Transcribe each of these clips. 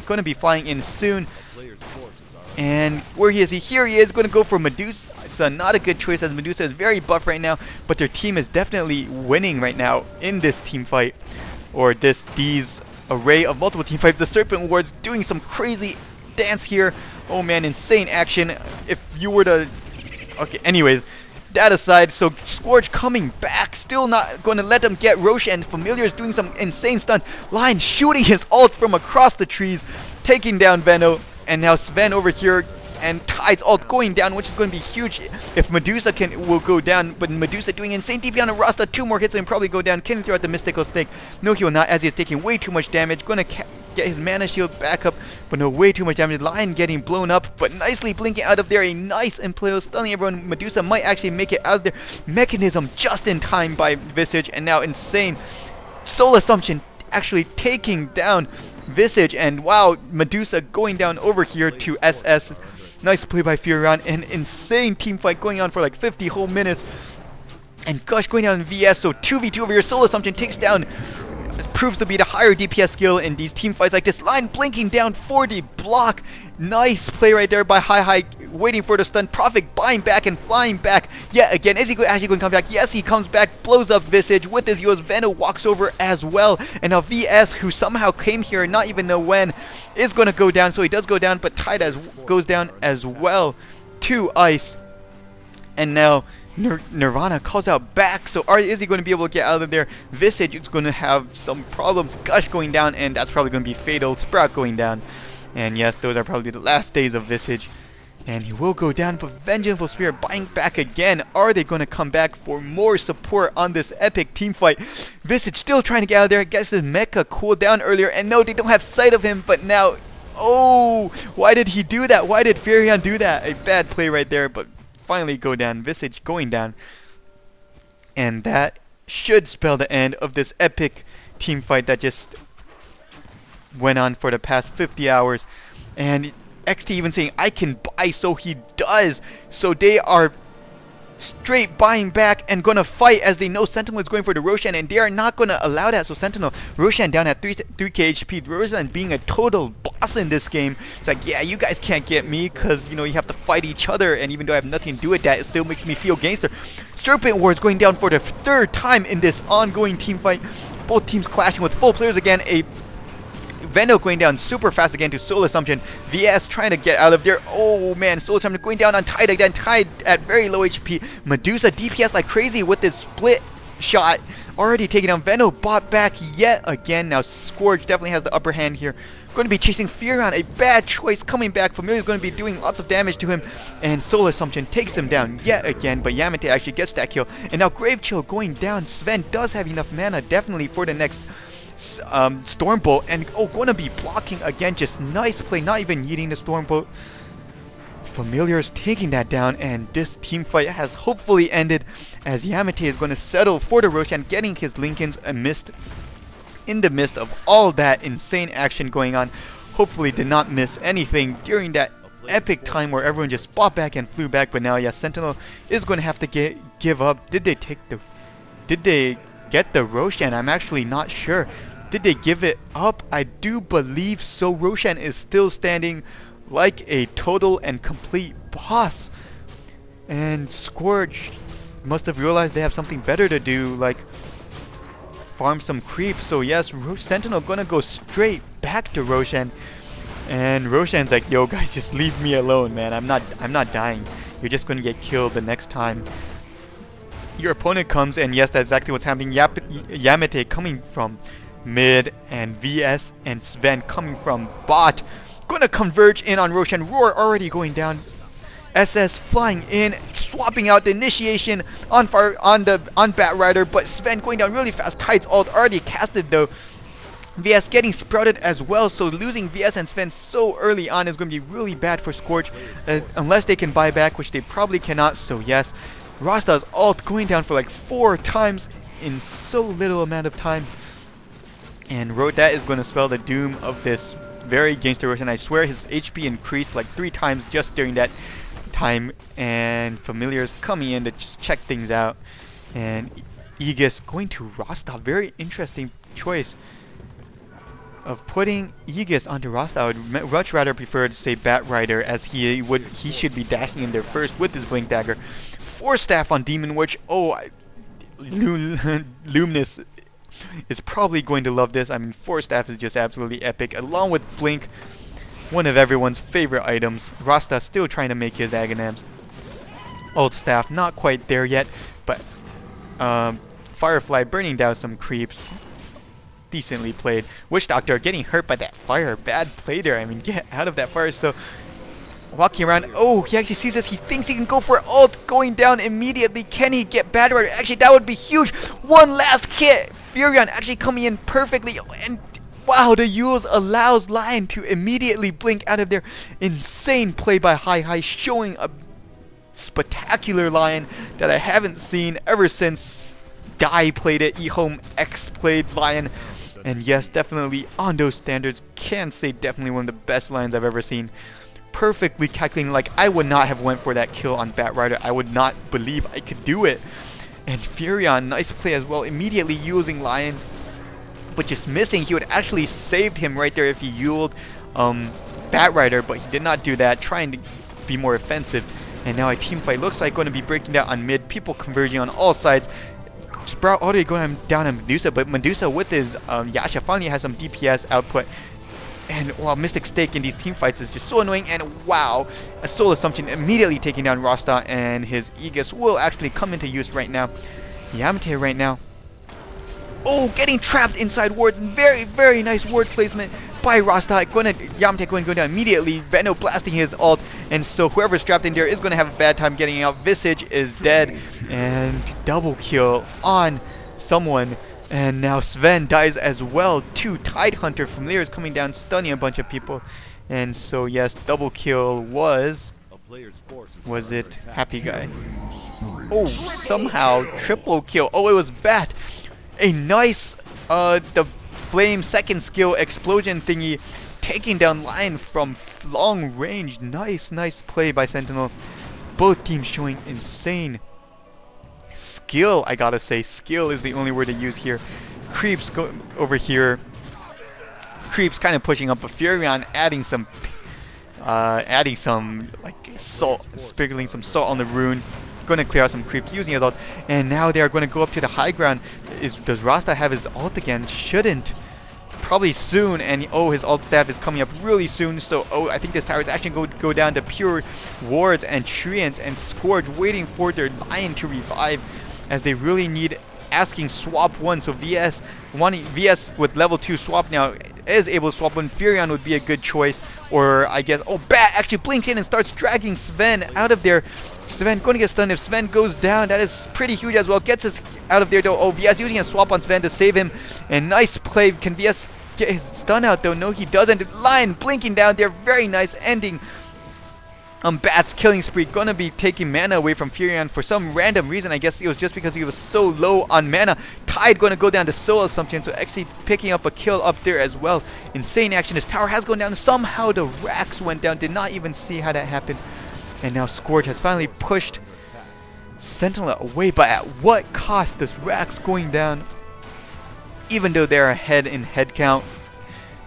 going to be flying in soon. And where he is? Here he is, going to go for Medusa. It's not a good choice as Medusa is very buff right now, but their team is definitely winning right now in this team fight, or these array of multiple team fights. The Serpent Ward's doing some crazy dance here. Oh man, insane action. If you were to... Okay, anyways, that aside, so Scourge coming back, still not going to let them get Roshan. Familiar's doing some insane stunts. Lion shooting his ult from across the trees, taking down Venno. And now Sven over here, and Tide's ult going down, which is going to be huge if Medusa will go down. But Medusa doing insane DP on Rasta. 2 more hits and probably go down. Can he throw out the Mystical Snake? No, he will not, as he is taking way too much damage. Going to get his mana shield back up, but no, way too much damage. Lion getting blown up, but nicely blinking out of there. A nice Impleo, stunning everyone. Medusa might actually make it out of there. Mechanism just in time by Visage, and now insane Soul Assumption actually taking down Visage, and wow, Medusa going down over here to SS. Nice play by Furion. An insane team fight going on for like 50 whole minutes. And Gush going down in VS, so 2v2 over here. Soul Assumption takes down, proves to be the higher DPS skill in these team fights like this. Lion blinking down 40 block. Nice play right there by High, waiting for the stun. Prophet buying back and flying back yet again. Is he actually going to come back? Yes, he comes back, blows up Visage with his Yo's. Venno walks over as well. And now VS, who somehow came here and not even know when, is going to go down. So he does go down, but Tide goes down as well to Ice. And now Nirvana calls out back, so is he going to be able to get out of there? Visage is going to have some problems. Gush going down, and that's probably going to be fatal. Sprout going down. And yes, those are probably the last days of Visage. And he will go down, but Vengeful Spirit buying back again. Are they going to come back for more support on this epic team fight? Visage still trying to get out of there. I guess his mecha cooled down earlier, and no, they don't have sight of him, but now... Oh, why did he do that? Why did Furion do that? A bad play right there, but finally go down. Visage going down. And that should spell the end of this epic team fight that just went on for the past 50 hours. And XT even saying, I can buy, so he does. So they are straight buying back and gonna fight, as they know Sentinel is going for the Roshan, and they are not gonna allow that. So Sentinel, Roshan down at 3k HP. Roshan being a total boss in this game. It's like, yeah, you guys can't get me, because you know you have to fight each other, and even though I have nothing to do with that, it still makes me feel gangster. Serpent Wars going down for the 3rd time in this ongoing team fight. Both teams clashing with full players again. A Venno going down super fast again to Soul Assumption. VS trying to get out of there. Oh man, Soul Assumption going down on Tide again. Tide at very low HP. Medusa DPS like crazy with his split shot. Already taking down. Venno bought back yet again. Now Scourge definitely has the upper hand here. Going to be chasing Furion. A bad choice coming back. Familiar is going to be doing lots of damage to him. And Soul Assumption takes him down yet again. But Yamete actually gets that kill. And now Grave Chill going down. Sven does have enough mana definitely for the next Stormbolt, and going to be blocking again. Just nice play, not even yeeting the Stormbolt. Familiar is taking that down, and this team fight has hopefully ended, as Yamete is going to settle for the Roshan, getting his Lincolns in the midst of all that insane action going on. Hopefully did not miss anything during that epic time where everyone just fought back and flew back. But now, yeah, Sentinel is going to have to give up. Did they get the Roshan? I'm actually not sure. Did they give it up? I do believe so. Roshan is still standing like a total and complete boss. And Scourge must have realized they have something better to do, like farm some creep. So yes, Sentinel gonna go straight back to Roshan. And Roshan's like, yo guys, just leave me alone, man. I'm not dying. You're just gonna get killed the next time your opponent comes. And yes, that's exactly what's happening. Yamete coming from mid, and VS and Sven coming from bot. Gonna converge in on Roshan. Roar already going down. SS flying in, swapping out the initiation on Bat Rider, but Sven going down really fast. Tide's ult already casted though. VS getting sprouted as well, so losing VS and Sven so early on is going to be really bad for Scorch, unless they can buy back, which they probably cannot. So yes, Rasta's ult going down for like 4 times in so little amount of time. And that is going to spell the doom of this very gangster Roshan. I swear his HP increased like 3 times just during that time. And Familiar's coming in to just check things out. And Aegis going to Rasta. Very interesting choice. of putting Aegis onto Rasta. I would much rather prefer to say Bat Rider, as he should be dashing in there first with his Blink Dagger. 4 staff on Demon Witch. Oh, Luminous is probably going to love this. I mean, 4 staff is just absolutely epic, along with Blink, one of everyone's favorite items. Rasta still trying to make his Agonams. Old staff not quite there yet, but Firefly burning down some creeps. Decently played. Witch Doctor getting hurt by that fire. Bad play there. I mean, get out of that fire. So walking around. Oh, he actually sees this. He thinks he can go for ult. Going down immediately. Can he get Bad Rider? Actually, that would be huge. One last hit. Furion actually coming in perfectly. And wow, the Yules allows Lion to immediately blink out of there. Insane play by Hi, showing a spectacular Lion that I haven't seen ever since Dai played it. eHome X played Lion. And yes, definitely on those standards, can say definitely one of the best Lions I've ever seen. Perfectly calculating. Like, I would not have went for that kill on Bat Rider. I would not believe I could do it. And Furion, nice play as well, immediately using Lion, but just missing. He would actually saved him right there if he uled Bat Rider, but he did not do that, trying to be more offensive. And now a team fight looks like going to be breaking down on mid. People converging on all sides. Sprout already going down on Medusa, but Medusa with his Yasha finally has some DPS output. And wow, Mystic Stake in these team fights is just so annoying. And wow, a Soul Assumption immediately taking down Rasta, and his Aegis will actually come into use right now. Yamate right now. Oh, getting trapped inside wards. Very nice ward placement by Rasta. Yamate going to go down immediately. Veno blasting his ult, and so whoever's trapped in there is going to have a bad time getting out. Visage is dead, and double kill on someone. And now Sven dies as well. 2 Tidehunter familiars coming down, stunning a bunch of people. And so yes, double kill was it Happy Guy? Oh, somehow triple kill. Oh, it was Bat. A nice the flame second skill explosion thingy, taking down Lion from long range. Nice play by Sentinel. Both teams showing insane skill. I gotta say, skill is the only word to use here. Creeps go over here. Creeps kind of pushing up, but Furion adding some like salt, sprinkling some salt on the rune. Going to clear out some creeps using his ult, and now they are going to go up to the high ground. Does Rasta have his ult again? Shouldn't. Probably soon, and oh, his ult staff is coming up really soon. So oh, I think this tower is actually going to go down to pure wards and treants, and Scourge waiting for their Lion to revive, as they really need. Asking swap 1, so VS with level 2 swap now is able to swap 1. Furion would be a good choice, or I guess, oh, Bat actually blinks in and starts dragging Sven out of there. Sven going to get stunned. If Sven goes down, that is pretty huge as well. Gets us out of there though. Oh, VS using a swap on Sven to save him, and nice play. Can VS get his stun out though? No, he doesn't. Lion blinking down there, very nice ending. Bat's killing spree, gonna be taking mana away from Furion for some random reason. I guess it was just because he was so low on mana. Tide gonna go down to Soul Assumption, so actually picking up a kill up there as well. Insane action. His tower has gone down. Somehow the racks went down. Did not even see how that happened. And now Scourge has finally pushed Sentinel away, but at what cost? This racks going down. Even though they're ahead in head count,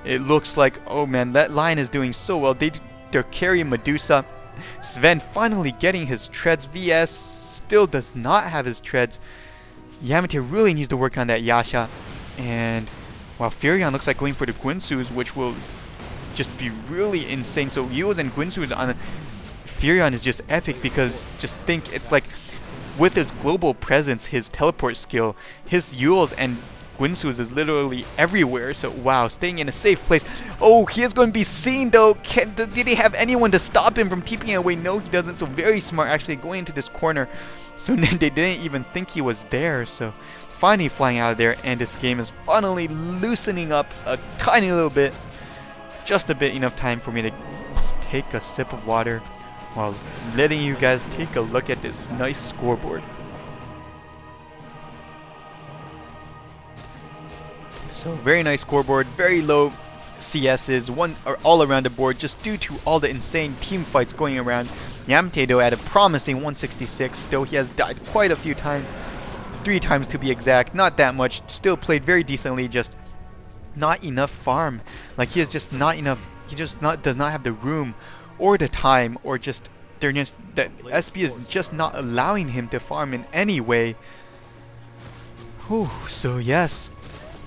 it looks like, oh man, that line is doing so well. They're carrying Medusa. Sven finally getting his treads. VS still does not have his treads. Yamate really needs to work on that Yasha. And while Furion looks like going for the Guinsus, which will just be really insane. So Yules and Guinsus on Furion is just epic, because just think, it's like with his global presence, his teleport skill, his Yules and Guinsus is literally everywhere. So wow, staying in a safe place. Oh, he is going to be seen though. Did he have anyone to stop him from TPing away? No, he doesn't. So very smart actually going into this corner. So they didn't even think he was there. So finally flying out of there, and this game is finally loosening up a tiny little bit. Just a bit, enough time for me to take a sip of water while letting you guys take a look at this nice scoreboard. So very nice scoreboard, very low CSs, all around the board, just due to all the insane team fights going around. Yamate though had a promising 166, though he has died quite a few times, 3 times to be exact, not that much, still played very decently, just not enough farm. Like he is just not enough. He just does not have the room or the time, or just they're just that SB is just not allowing him to farm in any way. Whew, so yes,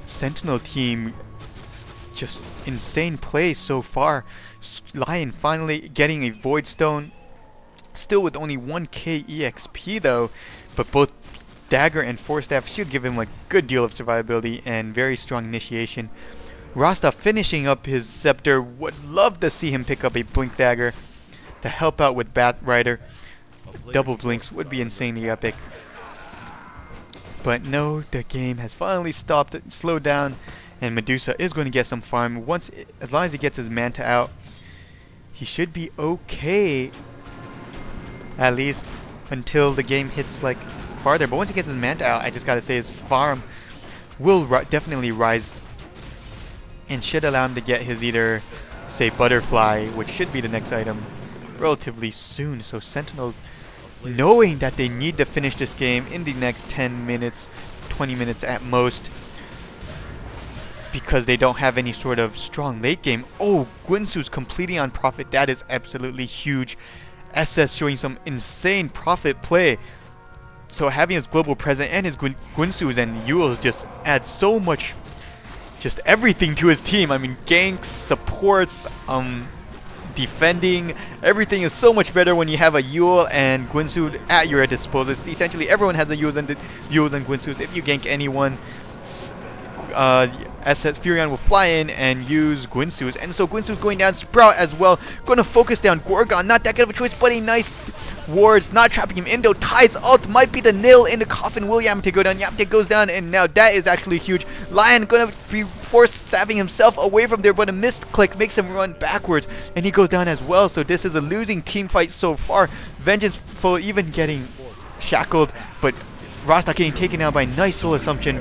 Sentinel team, just insane play so far. Lion finally getting a Void Stone, still with only 1k EXP though, but both Dagger and Force Staff should give him a good deal of survivability and very strong initiation. Rasta finishing up his Scepter. Would love to see him pick up a Blink Dagger to help out with Bat Rider. Double Blinks would be insanely epic. But no, the game has finally stopped, slowed down, and Medusa is going to get some farm. As long as he gets his Manta out, he should be okay. At least until the game hits like farther. But once he gets his Manta out, I just gotta say his farm will definitely rise, and should allow him to get his either, say, Butterfly, which should be the next item, relatively soon. So Sentinel, knowing that they need to finish this game in the next 10 minutes, 20 minutes at most, because they don't have any sort of strong late game. Oh, Guinsu's completely on Prophet. That is absolutely huge. SS showing some insane Prophet play. So having his global presence and his Guinsu's and Yules just add so much, just everything to his team. I mean, ganks, supports, defending, everything is so much better when you have a Yule and Guinsu at your disposal. Essentially, everyone has a Yule and Guinsu's. If you gank anyone, SS Furion will fly in and use Guinsu's. And so Guinsu's going down, Sprout as well, going to focus down Gorgon. Not that good of a choice, but a nice wards, not trapping him. Indo Tide's ult might be the nail in the coffin. Will Yamte go down? Yamte goes down, and now that is actually huge. Lion gonna be forced stabbing himself away from there, but a missed click makes him run backwards, and he goes down as well. So this is a losing team fight so far. Vengeance Foe even getting shackled, but Rasta getting taken out by nice soul assumption